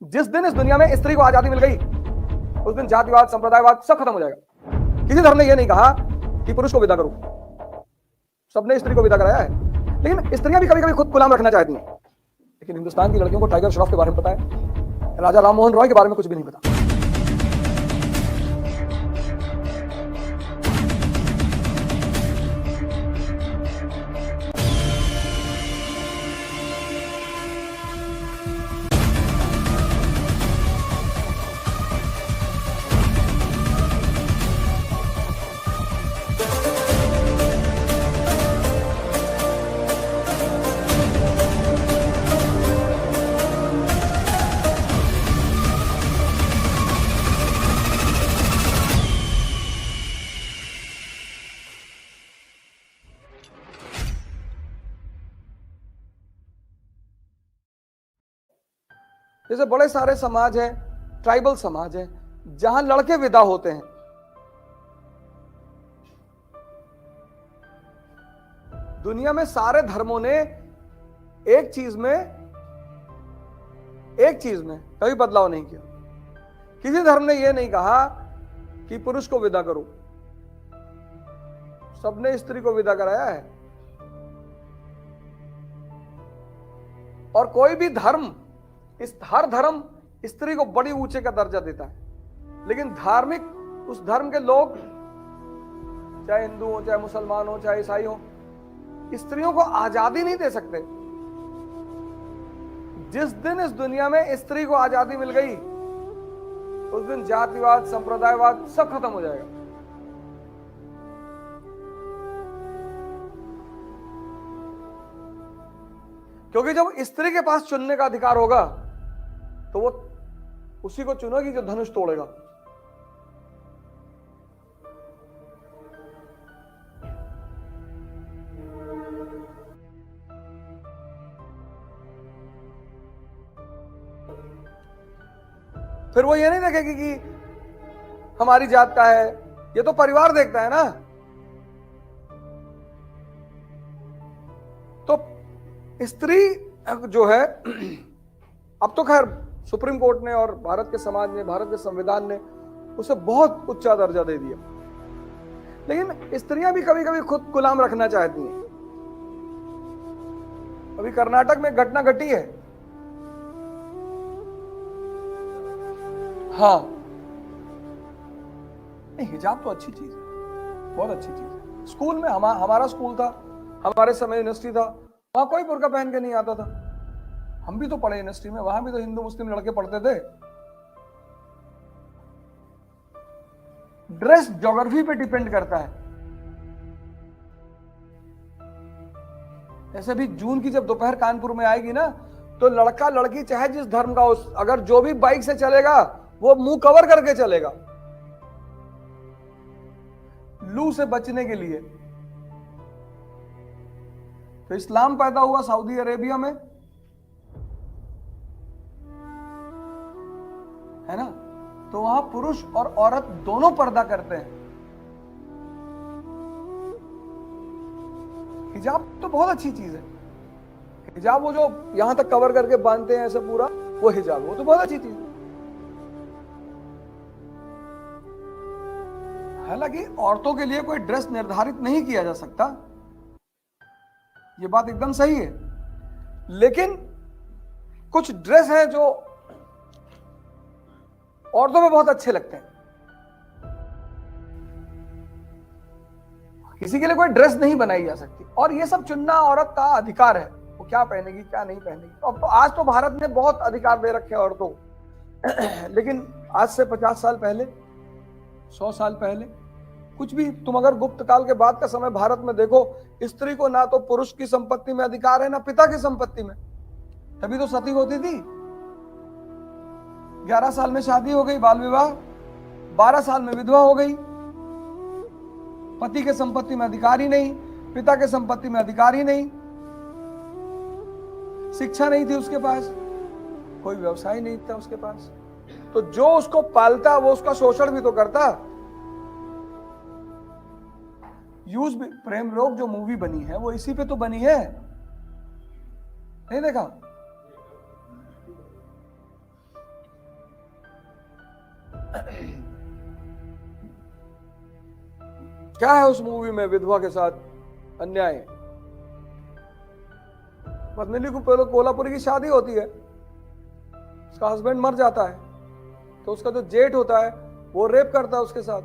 जिस दिन इस दुनिया में स्त्री को आजादी मिल गई उस दिन जातिवाद, संप्रदायवाद सब खत्म हो जाएगा। किसी धर्म ने यह नहीं कहा कि पुरुष को विदा करो, सबने स्त्री को विदा कराया है। लेकिन स्त्रियां भी कभी कभी खुद गुलाम रखना चाहती हैं। लेकिन हिंदुस्तान की लड़कियों को टाइगर श्रॉफ के बारे में पता है, राजा राम मोहन रॉय के बारे में कुछ भी नहीं पता। जैसे बड़े सारे समाज हैं, ट्राइबल समाज हैं, जहां लड़के विदा होते हैं। दुनिया में सारे धर्मों ने एक चीज में कभी बदलाव नहीं किया। किसी धर्म ने यह नहीं कहा कि पुरुष को विदा करो, सबने स्त्री को विदा कराया है। और कोई भी धर्म, हर धर्म स्त्री को बड़ी ऊंचे का दर्जा देता है। लेकिन धार्मिक उस धर्म के लोग, चाहे हिंदू हो, चाहे मुसलमान हो, चाहे ईसाई हो, स्त्रियों को आजादी नहीं दे सकते। जिस दिन इस दुनिया में स्त्री को आजादी मिल गई उस दिन जातिवाद, संप्रदायवाद सब खत्म हो जाएगा। क्योंकि जब स्त्री के पास चुनने का अधिकार होगा तो वो उसी को चुनेगी जो धनुष तोड़ेगा। फिर वो ये नहीं देखेगी कि हमारी जात का है, ये तो परिवार देखता है ना। तो स्त्री जो है, अब तो खैर सुप्रीम कोर्ट ने और भारत के समाज ने, भारत के संविधान ने उसे बहुत ऊंचा दर्जा दे दिया। लेकिन स्त्रियां भी कभी कभी खुद गुलाम रखना चाहती हैं। अभी कर्नाटक में घटना घटी है। हाँ, नहीं, हिजाब तो अच्छी चीज है, बहुत अच्छी चीज है। स्कूल में हमारा स्कूल था, हमारे समय यूनिवर्सिटी था, वहां कोई बुर्का पहन के नहीं आता था। हम भी तो पढ़े यूनिवर्सिटी में, वहां भी तो हिंदू मुस्लिम लड़के पढ़ते थे। ड्रेस ज्योग्राफी पे डिपेंड करता है। ऐसे भी जून की जब दोपहर कानपुर में आएगी ना, तो लड़का लड़की चाहे जिस धर्म का हो, अगर जो भी बाइक से चलेगा वो मुंह कवर करके चलेगा, लू से बचने के लिए। तो इस्लाम पैदा हुआ सऊदी अरेबिया में, है ना। तो वहां पुरुष और औरत दोनों पर्दा करते हैं। हिजाब तो बहुत अच्छी चीज है। हिजाब वो जो यहां तक कवर करके बांधते हैं ऐसे पूरा, वो हिजाब, वो तो बहुत अच्छी चीज है। हालांकि औरतों के लिए कोई ड्रेस निर्धारित नहीं किया जा सकता, ये बात एकदम सही है। लेकिन कुछ ड्रेस है जो औरतों में बहुत अच्छे लगते हैं। किसी के लिए कोई ड्रेस नहीं बनाई जा सकती, और ये सब चुनना औरत का अधिकार है, वो क्या पहनेगी क्या नहीं पहनेगी। अब तो आज तो भारत ने बहुत अधिकार दे रखे हैं औरतों को। लेकिन आज से 50 साल पहले, 100 साल पहले, कुछ भी तुम अगर गुप्त काल के बाद का समय भारत में देखो, स्त्री को ना तो पुरुष की संपत्ति में अधिकार है ना पिता की संपत्ति में। तभी तो सती होती थी। 11 साल में शादी हो गई, बाल विवाह, 12 साल में विधवा हो गई। पति के संपत्ति में अधिकार ही नहीं, पिता के संपत्ति में अधिकार ही नहीं, शिक्षा नहीं थी उसके पास, कोई व्यवसाय नहीं था उसके पास। तो जो उसको पालता वो उसका शोषण भी तो करता। यूज भी, प्रेम रोग जो मूवी बनी है वो इसी पे तो बनी है, नहीं देखा? क्या है उस मूवी में विधवा के साथ अन्याय? पद्मिनी को कोल्हापुरी की शादी होती है, उसका हस्बैंड मर जाता है, तो उसका जो जेठ होता है वो रेप करता है उसके साथ।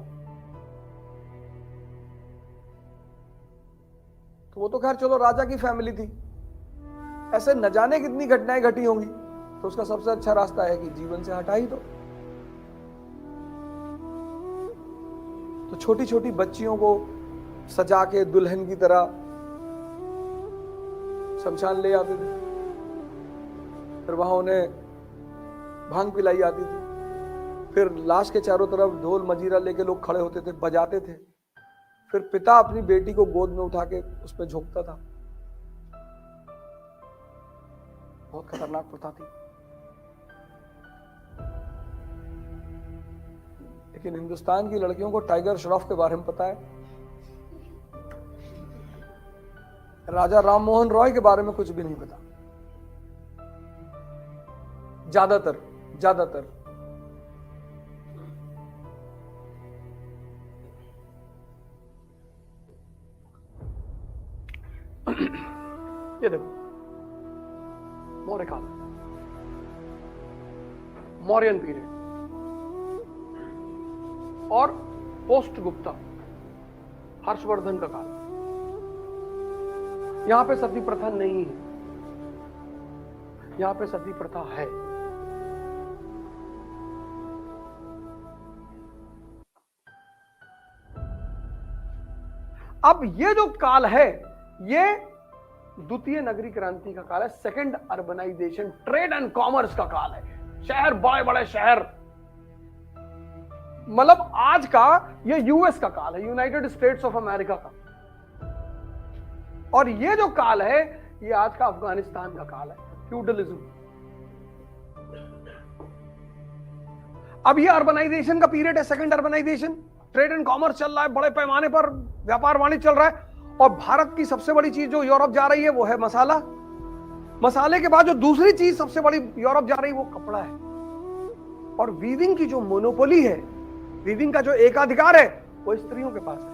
तो वो तो खैर चलो राजा की फैमिली थी, ऐसे न जाने कितनी घटनाएं घटी होंगी। तो उसका सबसे अच्छा रास्ता है कि जीवन से हटा ही दो। तो छोटी छोटी बच्चियों को सजा के दुल्हन की तरह शमशान ले आते थे, फिर वहां उन्हें भांग पिलाई जाती थी, फिर लाश के चारों तरफ ढोल मजीरा लेके लोग खड़े होते थे, बजाते थे, फिर पिता अपनी बेटी को गोद में उठा के उस पर झोंकता था। बहुत खतरनाक प्रथा थी। लेकिन हिंदुस्तान की लड़कियों को टाइगर श्रॉफ के बारे में पता है, राजा राम मोहन रॉय के बारे में कुछ भी नहीं पता। ज्यादातर ये देखो, मौर्य काल, मौर्यन पीरियड और पोस्ट गुप्ता हर्षवर्धन का काल। यहां पे सती प्रथा नहीं है, यहां पे सती प्रथा है। अब ये जो काल है, ये द्वितीय नगरी क्रांति का काल है, second urbanisation, trade and commerce का काल है। शहर, बड़े बड़े शहर, मतलब आज का ये यूएस का काल है, यूनाइटेड स्टेट्स ऑफ अमेरिका का। और ये जो काल है, ये आज का अफगानिस्तान का काल है, फ्यूडलिज्म। अब ये अर्बनाइजेशन का पीरियड है, second urbanisation, trade and commerce चल रहा है, बड़े पैमाने पर व्यापार वाणिज्य चल रहा है। और भारत की सबसे बड़ी चीज जो यूरोप जा रही है वो है मसाला। मसाले के बाद जो दूसरी चीज सबसे बड़ी यूरोप जा रही है वो कपड़ा है। और वीविंग की जो मोनोपोली है, वीविंग का जो एकाधिकार है, वो स्त्रियों के पास है।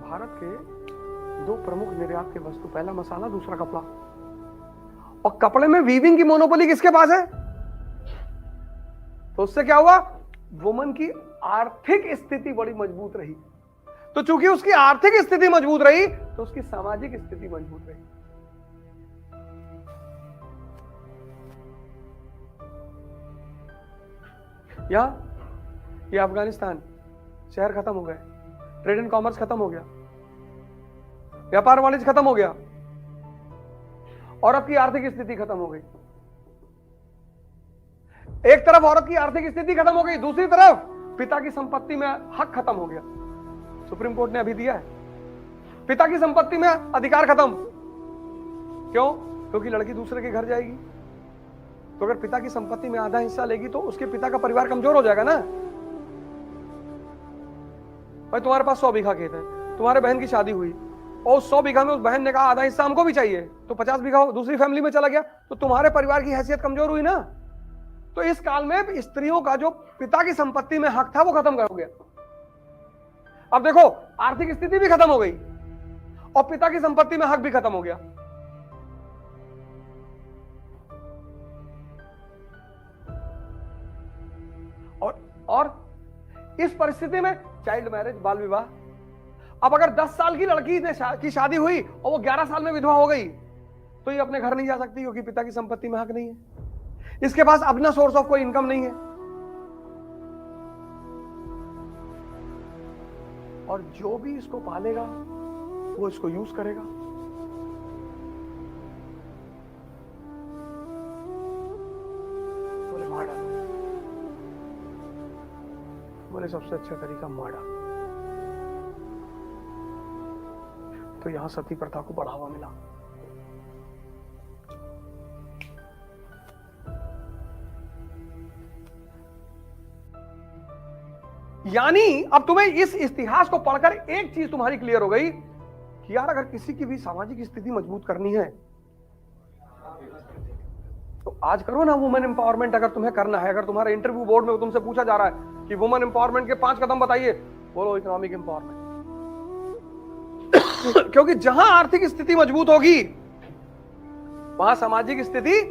भारत के दो प्रमुख निर्यात के वस्तु, पहला मसाला, दूसरा कपड़ा। और कपड़े में वीविंग की मोनोपोली किसके पास है? तो उससे क्या हुआ? वुमन की आर्थिक स्थिति बड़ी मजबूत रही। तो चूंकि उसकी आर्थिक स्थिति मजबूत रही, तो उसकी सामाजिक स्थिति मजबूत रही। ये अफगानिस्तान, शहर खत्म हो गए, ट्रेड एंड कॉमर्स खत्म हो गया, व्यापार वाणिज्य खत्म हो गया, औरत की आर्थिक स्थिति खत्म हो गई। एक तरफ औरत की आर्थिक स्थिति खत्म हो गई, दूसरी तरफ पिता की संपत्ति में हक खत्म हो गया। सुप्रीम कोर्ट ने अभी दिया है, पिता की संपत्ति में अधिकार खत्म। क्यों? क्योंकि लड़की दूसरे के घर जाएगी, तो अगर पिता की संपत्ति में आधा हिस्सा लेगी तो उसके पिता का परिवार कमजोर हो जाएगा ना। भाई तुम्हारे पास 100 बीघा खेत है, तुम्हारे बहन की शादी हुई और 100 बीघा में उस बहन ने कहा आधा हिस्सा हमको भी चाहिए, तो 50 बीघा दूसरी फैमिली में चला गया, तो तुम्हारे परिवार की हैसियत कमजोर हुई ना। तो इस काल में स्त्रियों का जो पिता की संपत्ति में हक था वो खत्म कर गया। अब देखो, आर्थिक स्थिति भी खत्म हो गई और पिता की संपत्ति में हक भी खत्म हो गया। और इस परिस्थिति में चाइल्ड मैरिज, बाल विवाह। अब अगर 10 साल की लड़की की शादी हुई और वो 11 साल में विधवा हो गई, तो ये अपने घर नहीं जा सकती क्योंकि पिता की संपत्ति में हक नहीं है, इसके पास अपना सोर्स ऑफ कोई इनकम नहीं है। और जो भी इसको पालेगा वो इसको यूज करेगा। बोले मार डालो, बोले सबसे अच्छा तरीका मार डालो। तो यहां सती प्रथा को बढ़ावा मिला। यानी अब तुम्हें इस इतिहास को पढ़कर एक चीज तुम्हारी क्लियर हो गई कि यार अगर किसी की भी सामाजिक स्थिति मजबूत करनी है तो आज करो ना वुमेन एम्पावरमेंट, अगर तुम्हें करना है। अगर तुम्हारे इंटरव्यू बोर्ड में तुमसे पूछा जा रहा है कि वुमेन एम्पावरमेंट के 5 कदम बताइए, बोलो इकोनॉमिक एम्पावरमेंट। क्योंकि जहां आर्थिक स्थिति मजबूत होगी वहां सामाजिक स्थिति